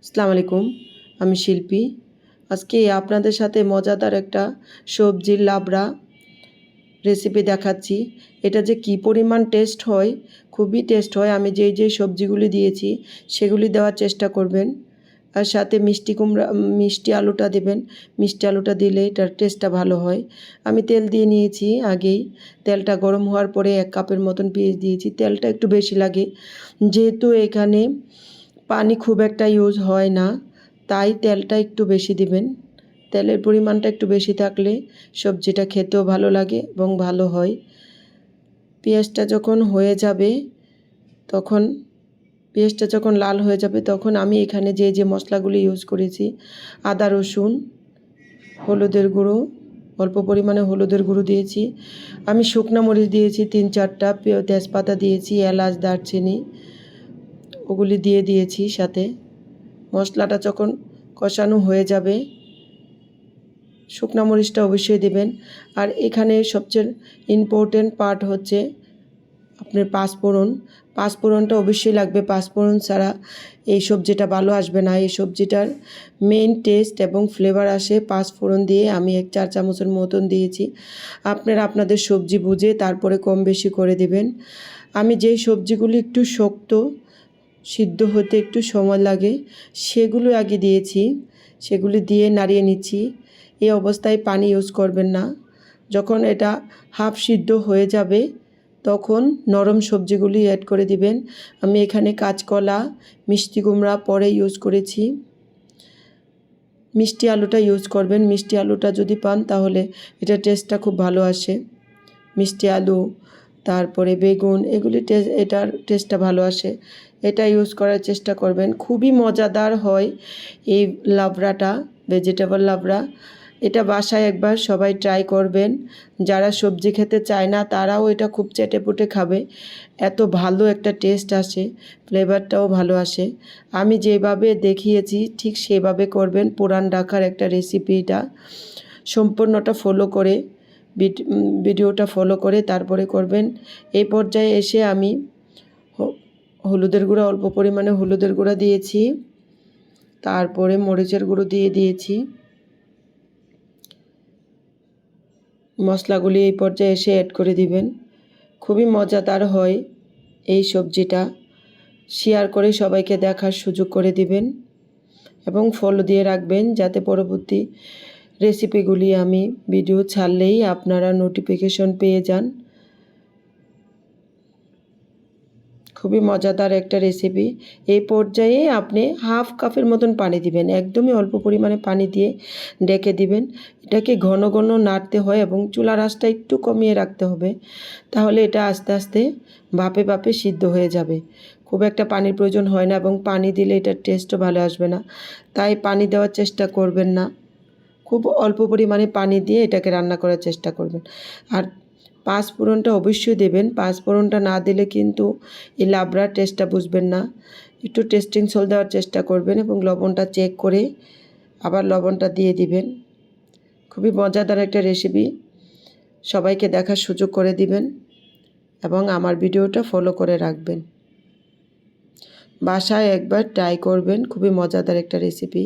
আসসালামু আলাইকুম, আমি শিল্পী। আজকে আপনাদের সাথে মজাদার একটা সবজির লাবড়া রেসিপি দেখাচ্ছি। এটা যে কি পরিমাণ টেস্ট হয়, খুবই টেস্ট হয়। আমি যেই সবজিগুলি দিয়েছি সেগুলি দেওয়ার চেষ্টা করবেন। আর সাথে মিষ্টি আলুটা দেবেন। মিষ্টি আলুটা দিলে এটার টেস্টটা ভালো হয়। আমি তেল দিয়ে নিয়েছি আগেই। তেলটা গরম হওয়ার পরে 1 কাপের মতন পেঁয়াজ দিয়েছি। তেলটা একটু বেশি লাগে, যেহেতু এখানে পানি খুব একটা ইউজ হয় না, তাই তেলটা একটু বেশি দিবেন। তেলের পরিমাণটা একটু বেশি থাকলে সবজিটা খেতেও ভালো লাগে এবং ভালো হয়। পেঁয়াজটা যখন হয়ে যাবে তখন পেঁয়াজটা যখন লাল হয়ে যাবে তখন আমি এখানে যে মশলাগুলি ইউজ করেছি, আদা রসুন, হলুদের গুঁড়ো, অল্প পরিমাণে হলুদের গুঁড়ো দিয়েছি। আমি শুকনো মরিচ দিয়েছি 3-4টা, তেজপাতা দিয়েছি, এলাচ, দারচিনি ওগুলি দিয়ে দিয়েছি। সাথে মশলাটা যখন কষানো হয়ে যাবে, শুকনো মরিচটা অবশ্যই দেবেন। আর এখানে সবচেয়ে ইম্পর্টেন্ট পার্ট হচ্ছে আপনার পাঁচফোড়নটা অবশ্যই লাগবে। পাঁচফোড়ন ছাড়া এই সবজিটা ভালো আসবে না। এই সবজিটার মেইন টেস্ট এবং ফ্লেভার আসে পাঁচফোড়ন দিয়ে। আমি 1-4 চামচের মতন দিয়েছি। আপনারা আপনাদের সবজি বুঝে তারপরে কম বেশি করে দেবেন। আমি যেই সবজিগুলি একটু শক্ত, সিদ্ধ হতে একটু সময় লাগে, সেগুলো আগে দিয়েছি। সেগুলি দিয়ে নাড়িয়ে নিচ্ছি। এই অবস্থায় পানি ইউজ করবেন না। যখন এটা হাফ সিদ্ধ হয়ে যাবে তখন নরম সবজিগুলি অ্যাড করে দিবেন। আমি এখানে কাঁচকলা, মিষ্টি কুমড়া পরে ইউজ করেছি। মিষ্টি আলুটা ইউজ করবেন। মিষ্টি আলুটা যদি পান তাহলে এটার টেস্টটা খুব ভালো আসে। মিষ্টি আলু, তারপরে বেগুন, এটার টেস্টটা ভালো আসে। এটা ইউজ করার চেষ্টা করবেন। খুবই মজাদার হয় এই লাবড়াটা, ভেজিটেবল লাবড়া। এটা বাসায় একবার সবাই ট্রাই করবেন। যারা সবজি খেতে চায় না তারাও এটা খুব চেটেপুটে খাবে। এত ভালো একটা টেস্ট আসে, ফ্লেভারটাও ভালো আসে। আমি যেভাবে দেখিয়েছি ঠিক সেভাবে করবেন। পুরান ঢাকার একটা রেসিপি এটা। সম্পূর্ণটা ফলো করে ভিডিওটা ফলো করে তারপরে করবেন। এই পর্যায়ে এসে আমি হলুদের গুঁড়া, অল্প পরিমাণে হলুদের গুঁড়া দিয়েছি। তারপরে মরিচের গুঁড়ো দিয়ে দিয়েছি। মশলাগুলি এই পর্যায়ে এসে অ্যাড করে দিবেন। খুবই মজাদার হয় এই সবজিটা। শেয়ার করে সবাইকে দেখার সুযোগ করে দিবেন এবং ফলো দিয়ে রাখবেন, যাতে পরবর্তী রেসিপিগুলি আমি ভিডিও ছাড়লেই আপনারা নোটিফিকেশন পেয়ে যান। খুবই মজাদার একটা রেসিপি। এই পর্যায়ে আপনি হাফ কাপের মতন পানি দিবেন। একদমই অল্প পরিমাণে পানি দিয়ে ঢেকে দিবেন। এটাকে ঘন ঘন নাড়তে হয় এবং চুলার আঁচটা একটু কমিয়ে রাখতে হবে, তাহলে এটা আস্তে আস্তে ভাপে ভাপে সিদ্ধ হয়ে যাবে। খুব একটা পানির প্রয়োজন হয় না এবং পানি দিলে এটার টেস্টও ভালো আসবে না, তাই পানি দেওয়ার চেষ্টা করবেন না। খুব অল্প পরিমাণে পানি দিয়ে এটাকে রান্না করার চেষ্টা করবেন। আর পাঁচফোড়নটা অবশ্যই দেবেন। পাঁচফোড়নটা না দিলে কিন্তু এই লাবড়ার টেস্টটা বুঝবেন না। একটু টেস্টিং সল্ট দেওয়ার চেষ্টা করবেন এবং লবণটা চেক করে আবার লবণটা দিয়ে দিবেন। খুবই মজাদার একটা রেসিপি। সবাইকে দেখার সুযোগ করে দিবেন এবং আমার ভিডিওটা ফলো করে রাখবেন। বাসায় একবার ট্রাই করবেন। খুবই মজাদার একটা রেসিপি।